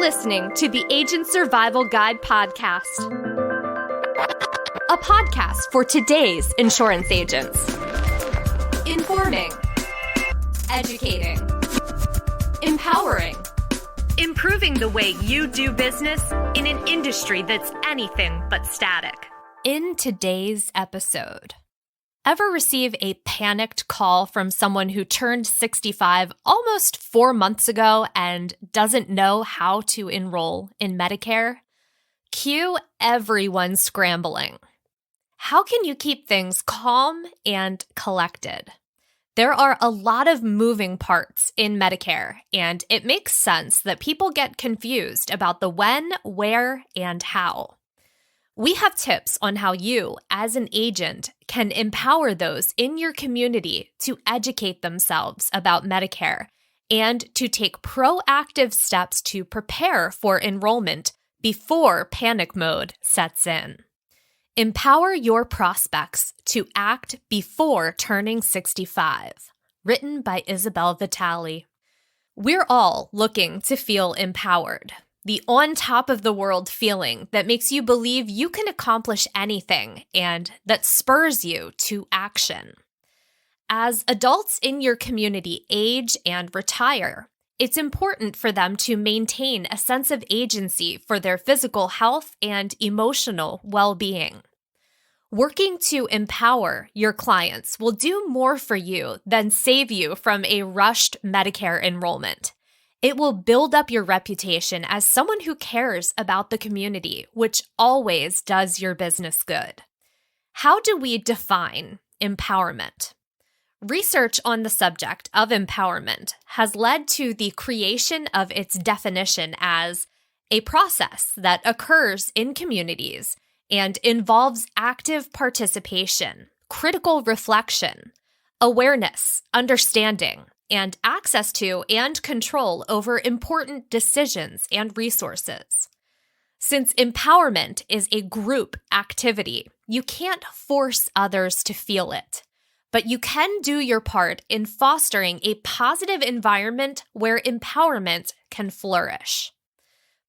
listening to the Agent Survival Guide podcast, a podcast for today's insurance agents. Informing, educating, empowering, improving the way you do business in an industry that's anything but static. In today's episode, ever receive a panicked call from someone who turned 65 almost 4 months ago and doesn't know how to enroll in Medicare? Cue everyone scrambling. How can you keep things calm and collected? There are a lot of moving parts in Medicare, and it makes sense that people get confused about the when, where, and how. We have tips on how you, as an agent, can empower those in your community to educate themselves about Medicare and to take proactive steps to prepare for enrollment before panic mode sets in. Empower your prospects to act before turning 65. Written by Isabel Vitale. We're all looking to feel empowered. The on top of the world feeling that makes you believe you can accomplish anything and that spurs you to action. As adults in your community age and retire, it's important for them to maintain a sense of agency for their physical health and emotional well-being. Working to empower your clients will do more for you than save you from a rushed Medicare enrollment. It will build up your reputation as someone who cares about the community, which always does your business good. How do we define empowerment? Research on the subject of empowerment has led to the creation of its definition as a process that occurs in communities and involves active participation, critical reflection, awareness, understanding, and access to and control over important decisions and resources. Since empowerment is a group activity, you can't force others to feel it, but you can do your part in fostering a positive environment where empowerment can flourish.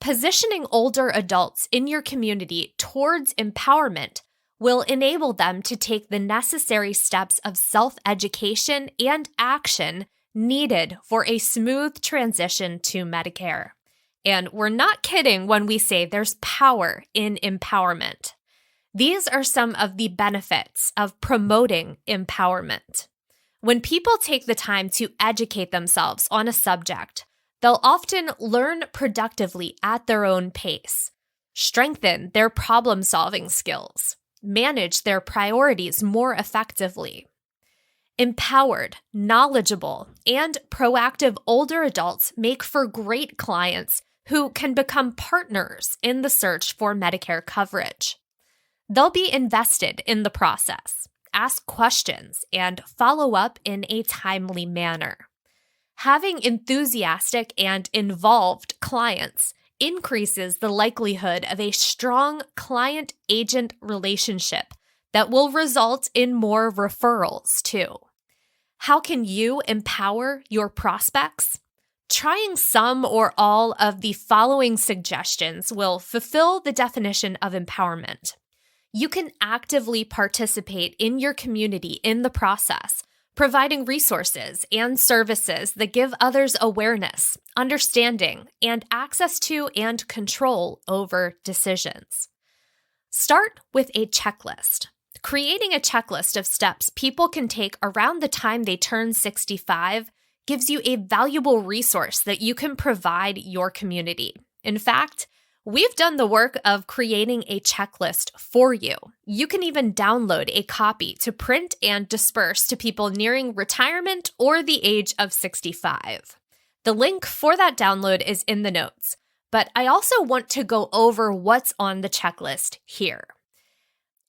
Positioning older adults in your community towards empowerment will enable them to take the necessary steps of self-education and action needed for a smooth transition to Medicare. And we're not kidding when we say there's power in empowerment. These are some of the benefits of promoting empowerment. When people take the time to educate themselves on a subject, they'll often learn productively at their own pace, strengthen their problem-solving skills, manage their priorities more effectively. Empowered, knowledgeable, and proactive older adults make for great clients who can become partners in the search for Medicare coverage. They'll be invested in the process, ask questions, and follow up in a timely manner. Having enthusiastic and involved clients increases the likelihood of a strong client-agent relationship that will result in more referrals, too. How can you empower your prospects? Trying some or all of the following suggestions will fulfill the definition of empowerment. You can actively participate in your community in the process, providing resources and services that give others awareness, understanding, and access to and control over decisions. Start with a checklist. Creating a checklist of steps people can take around the time they turn 65 gives you a valuable resource that you can provide your community. In fact, we've done the work of creating a checklist for you. You can even download a copy to print and disperse to people nearing retirement or the age of 65. The link for that download is in the notes, but I also want to go over what's on the checklist here.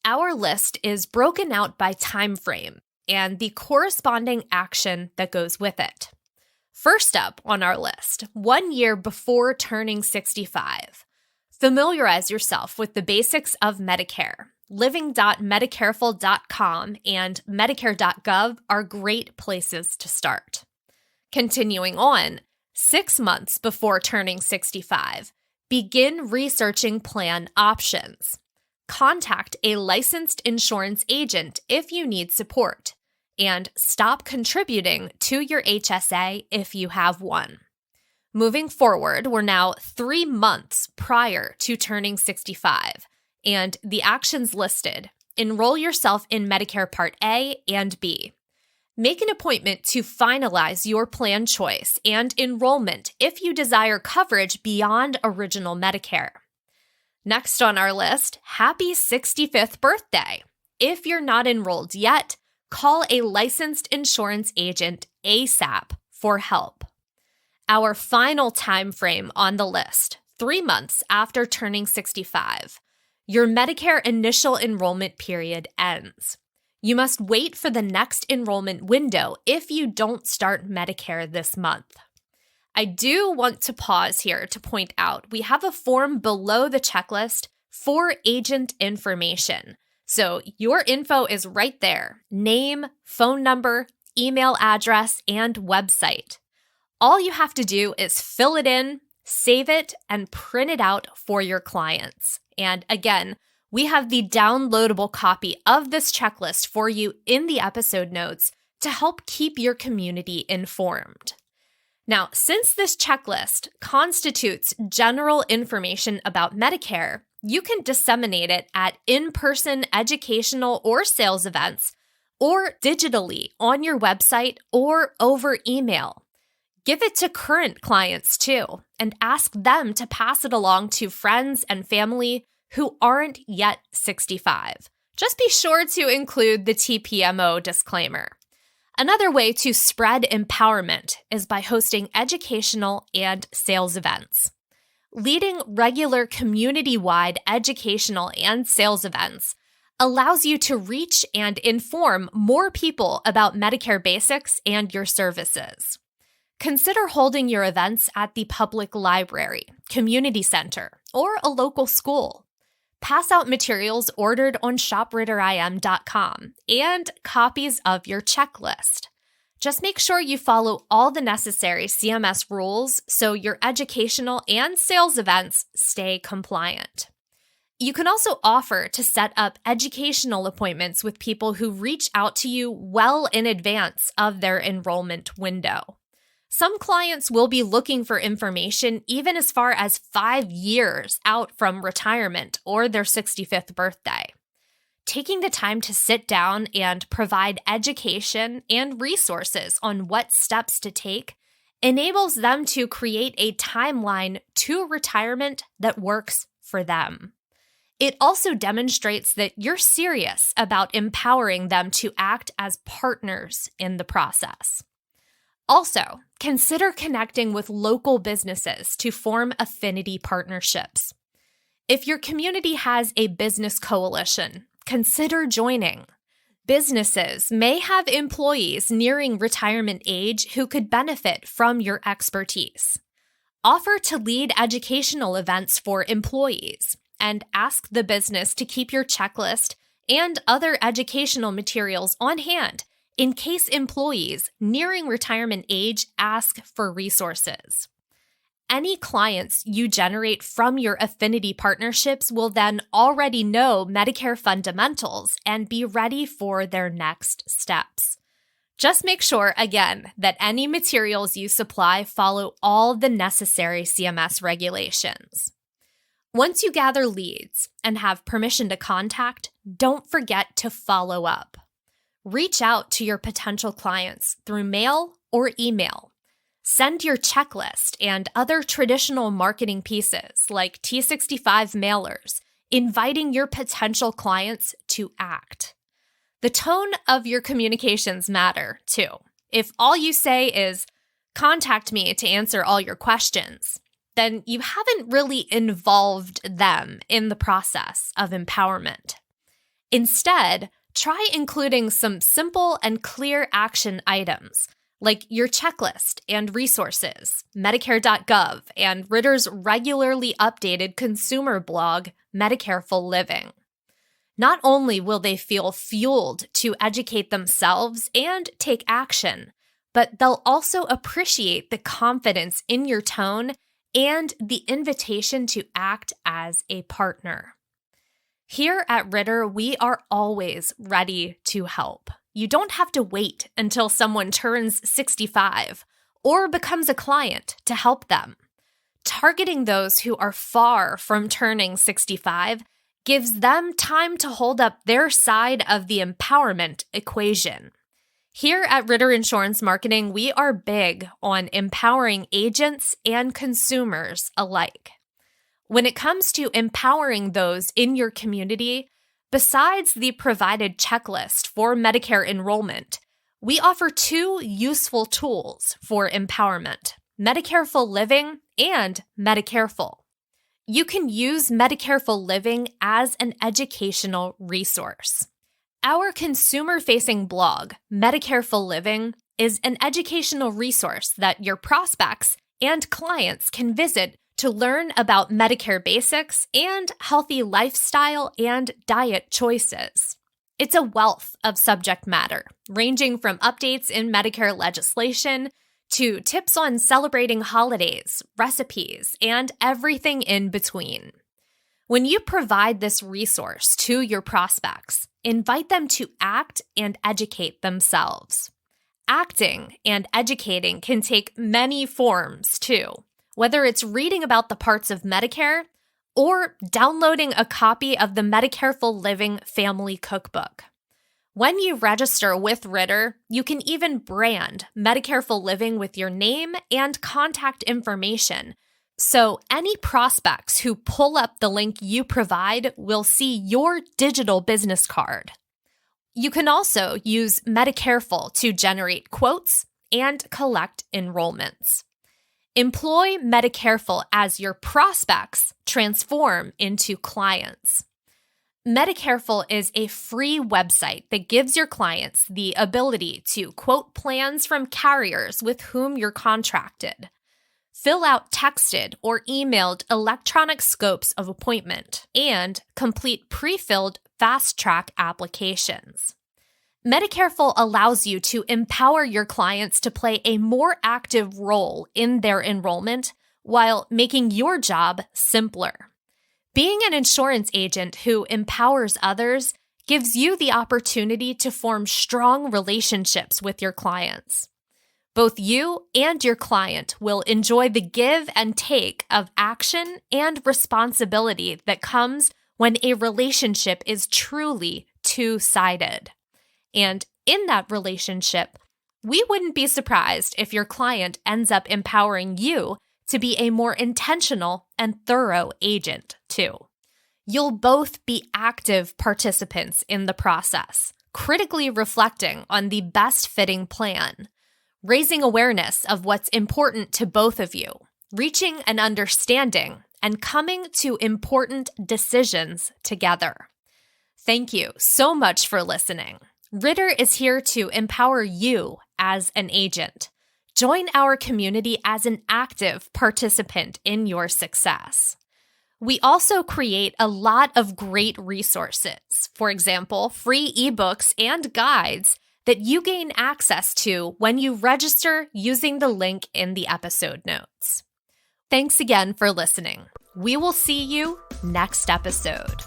Our list is broken out by time frame and the corresponding action that goes with it. First up on our list, 1 year before turning 65. Familiarize yourself with the basics of Medicare. Living.medicareful.com and Medicare.gov are great places to start. Continuing on, 6 months before turning 65, Begin researching plan options. Contact a licensed insurance agent if you need support, and stop contributing to your HSA if you have one. Moving forward, we're now 3 months prior to turning 65, and the actions listed: enroll yourself in Medicare Part A and B. Make an appointment to finalize your plan choice and enrollment if you desire coverage beyond original Medicare. Next on our list, happy 65th birthday. If you're not enrolled yet, call a licensed insurance agent ASAP for help. Our final time frame on the list, 3 months after turning 65. Your Medicare initial enrollment period ends. You must wait for the next enrollment window if you don't start Medicare this month. I do want to pause here to point out we have a form below the checklist for agent information. So your info is right there: name, phone number, email address, and website. All you have to do is fill it in, save it, and print it out for your clients. And again, we have the downloadable copy of this checklist for you in the episode notes to help keep your community informed. Now, since this checklist constitutes general information about Medicare, you can disseminate it at in-person educational or sales events, or digitally on your website or over email. Give it to current clients too, and ask them to pass it along to friends and family who aren't yet 65. Just be sure to include the TPMO disclaimer. Another way to spread empowerment is by hosting educational and sales events. Leading regular community-wide educational and sales events allows you to reach and inform more people about Medicare basics and your services. Consider holding your events at the public library, community center, or a local school. Pass out materials ordered on shopritterim.com and copies of your checklist. Just make sure you follow all the necessary CMS rules so your educational and sales events stay compliant. You can also offer to set up educational appointments with people who reach out to you well in advance of their enrollment window. Some clients will be looking for information even as far as 5 years out from retirement or their 65th birthday. Taking the time to sit down and provide education and resources on what steps to take enables them to create a timeline to retirement that works for them. It also demonstrates that you're serious about empowering them to act as partners in the process. Also, consider connecting with local businesses to form affinity partnerships. If your community has a business coalition, consider joining. Businesses may have employees nearing retirement age who could benefit from your expertise. Offer to lead educational events for employees and ask the business to keep your checklist and other educational materials on hand in case employees nearing retirement age ask for resources. Any clients you generate from your affinity partnerships will then already know Medicare fundamentals and be ready for their next steps. Just make sure, again, that any materials you supply follow all the necessary CMS regulations. Once you gather leads and have permission to contact, don't forget to follow up. Reach out to your potential clients through mail or email. Send your checklist and other traditional marketing pieces like T65 mailers, inviting your potential clients to act. The tone of your communications matter too. If all you say is, "Contact me to answer all your questions," then you haven't really involved them in the process of empowerment. Instead, try including some simple and clear action items, like your checklist and resources, Medicare.gov, and Ritter's regularly updated consumer blog, Medicareful Living. Not only will they feel fueled to educate themselves and take action, but they'll also appreciate the confidence in your tone and the invitation to act as a partner. Here at Ritter, we are always ready to help. You don't have to wait until someone turns 65 or becomes a client to help them. Targeting those who are far from turning 65 gives them time to hold up their side of the empowerment equation. Here at Ritter Insurance Marketing, we are big on empowering agents and consumers alike. When it comes to empowering those in your community, besides the provided checklist for Medicare enrollment, we offer two useful tools for empowerment: Medicareful Living and Medicareful. You can use Medicareful Living as an educational resource. Our consumer-facing blog, Medicareful Living, is an educational resource that your prospects and clients can visit to learn about Medicare basics and healthy lifestyle and diet choices. It's a wealth of subject matter, ranging from updates in Medicare legislation to tips on celebrating holidays, recipes, and everything in between. When you provide this resource to your prospects, invite them to act and educate themselves. Acting and educating can take many forms, too, whether it's reading about the parts of Medicare or downloading a copy of the Medicareful Living Family Cookbook. When you register with Ritter, you can even brand Medicareful Living with your name and contact information, so any prospects who pull up the link you provide will see your digital business card. You can also use Medicareful to generate quotes and collect enrollments. Employ Medicareful as your prospects transform into clients. Medicareful is a free website that gives your clients the ability to quote plans from carriers with whom you're contracted, fill out texted or emailed electronic scopes of appointment, and complete pre-filled fast-track applications. Medicareful allows you to empower your clients to play a more active role in their enrollment while making your job simpler. Being an insurance agent who empowers others gives you the opportunity to form strong relationships with your clients. Both you and your client will enjoy the give and take of action and responsibility that comes when a relationship is truly two-sided. And in that relationship, we wouldn't be surprised if your client ends up empowering you to be a more intentional and thorough agent, too. You'll both be active participants in the process, critically reflecting on the best fitting plan, raising awareness of what's important to both of you, reaching an understanding, and coming to important decisions together. Thank you so much for listening. Ritter is here to empower you as an agent. Join our community as an active participant in your success. We also create a lot of great resources. For example, free ebooks and guides that you gain access to when you register using the link in the episode notes. Thanks again for listening. We will see you next episode.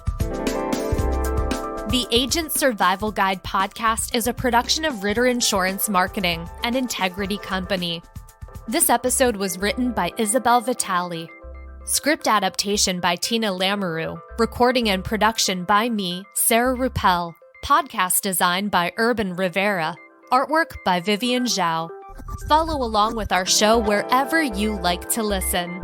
The Agent Survival Guide podcast is a production of Ritter Insurance Marketing, an integrity company. This episode was written by Isabel Vitale. Script adaptation by Tina Lamoureux. Recording and production by me, Sarah Ruppel. Podcast design by Urban Rivera. Artwork by Vivian Zhao. Follow along with our show wherever you like to listen.